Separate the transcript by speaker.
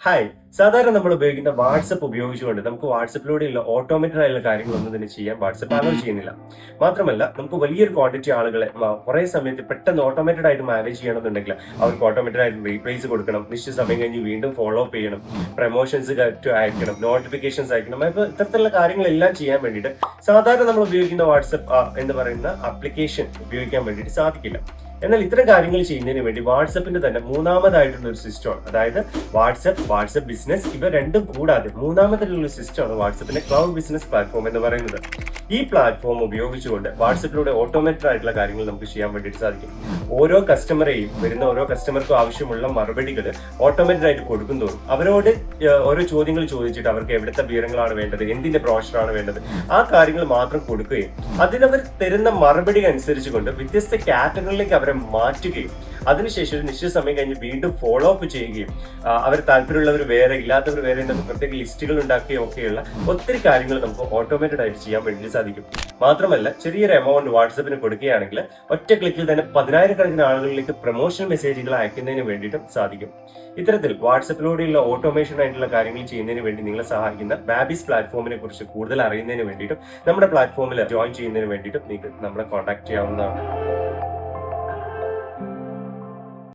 Speaker 1: Hi. സാധാരണ നമ്മൾ ഉപയോഗിക്കുന്ന വാട്സപ്പ് ഉപയോഗിച്ചുകൊണ്ട് നമുക്ക് വാട്സപ്പിലൂടെയുള്ള ഓട്ടോമേറ്റഡ് ആയിട്ടുള്ള കാര്യങ്ങളൊന്നും തന്നെ ചെയ്യാൻ വാട്സപ്പ് അലോ ചെയ്യുന്നില്ല. മാത്രമല്ല നമുക്ക് വലിയൊരു ക്വാണ്ടിറ്റി ആളുകളെ കുറേ സമയത്ത് പെട്ടെന്ന് ഓട്ടോമേറ്റഡ് ആയിട്ട് മാനേജ് ചെയ്യണമെന്നുണ്ടെങ്കിൽ അവർക്ക് ഓട്ടോമേറ്റഡ് ആയിട്ട് റീപ്ലേസ് കൊടുക്കണം, നിശ്ചിത സമയം കഴിഞ്ഞ് വീണ്ടും ഫോളോ അപ്പ് ചെയ്യണം, പ്രൊമോഷൻസ് അയക്കണം, നോട്ടിഫിക്കേഷൻസ് അയക്കണം. അപ്പോൾ ഇത്തരത്തിലുള്ള കാര്യങ്ങളെല്ലാം ചെയ്യാൻ വേണ്ടിയിട്ട് സാധാരണ നമ്മൾ ഉപയോഗിക്കുന്ന വാട്സപ്പ് എന്ന് പറയുന്ന ആപ്ലിക്കേഷൻ ഉപയോഗിക്കാൻ വേണ്ടിയിട്ട് സാധിക്കില്ല. എന്നാൽ ഇത്തരം കാര്യങ്ങൾ ചെയ്യുന്നതിന് വേണ്ടി വാട്സപ്പിന്റെ തന്നെ മൂന്നാമതായിട്ടുള്ള ഒരു സിസ്റ്റമാണ്, അതായത് വാട്സപ്പ് ബിസിനസ്, ഇവ രണ്ടും കൂടാതെ മൂന്നാമതായിട്ടുള്ള ഒരു സിസ്റ്റമാണ് വാട്സപ്പിന്റെ ക്ലൗഡ് ബിസിനസ് പ്ലാറ്റ്ഫോം എന്ന് പറയുന്നത്. ഈ പ്ലാറ്റ്ഫോം ഉപയോഗിച്ചുകൊണ്ട് വാട്സപ്പിലൂടെ ഓട്ടോമേറ്റഡ് ആയിട്ടുള്ള കാര്യങ്ങൾ നമുക്ക് ചെയ്യാൻ വേണ്ടിയിട്ട് സാധിക്കും. ഓരോ കസ്റ്റമർക്കും ആവശ്യമുള്ള മറുപടികൾ ഓട്ടോമേറ്റഡ് ആയിട്ട് കൊടുക്കുന്നതോറും അവരോട് ഓരോ ചോദ്യങ്ങൾ ചോദിച്ചിട്ട് അവർക്ക് എവിടുത്തെ വിവരങ്ങളാണ് വേണ്ടത്, എന്തിന്റെ ബ്രോഷറാണ് വേണ്ടത്, ആ കാര്യങ്ങൾ മാത്രം കൊടുക്കുകയും അതിനവർ തരുന്ന മറുപടി അനുസരിച്ചുകൊണ്ട് വ്യത്യസ്ത കാറ്റഗറിയിലേക്ക് അവരെ മാറ്റുകയും അതിനുശേഷം ഒരു നിശ്ചിത സമയം കഴിഞ്ഞ് വീണ്ടും ഫോളോ അപ്പ് ചെയ്യുകയും അവർ താല്പര്യമുള്ളവർ വേറെ, ഇല്ലാത്തവർ വേറെ എന്നൊക്കെ പ്രത്യേക ലിസ്റ്റുകൾ ഉണ്ടാക്കുകയും ഒക്കെയുള്ള ഒത്തിരി കാര്യങ്ങൾ നമുക്ക് ഓട്ടോമേറ്റഡ് ആയിട്ട് ചെയ്യാൻ വേണ്ടി സാധിക്കും. മാത്രമല്ല ചെറിയൊരു എമൗണ്ട് വാട്സപ്പിന് കൊടുക്കുകയാണെങ്കിൽ ഒറ്റ ക്ലിക്കിൽ തന്നെ 10,000-കണക്കിന് ആളുകളിലേക്ക് പ്രൊമോഷൻ മെസ്സേജുകൾ അയക്കുന്നതിന് വേണ്ടിയിട്ടും സാധിക്കും. ഇത്തരത്തിൽ വാട്സപ്പിലൂടെയുള്ള ഓട്ടോമേഷൻ ആയിട്ടുള്ള കാര്യങ്ങൾ ചെയ്യുന്നതിന് വേണ്ടി നിങ്ങളെ സഹായിക്കുന്ന ബാബീസ് പ്ലാറ്റ്ഫോമിനെ കുറിച്ച് കൂടുതൽ അറിയുന്നതിന് വേണ്ടിയിട്ടും നമ്മുടെ പ്ലാറ്റ്ഫോമിൽ ജോയിൻ ചെയ്യുന്നതിന് വേണ്ടിയിട്ടും നിങ്ങൾക്ക് നമ്മളെ കോൺടാക്ട് ചെയ്യാവുന്നതാണ്.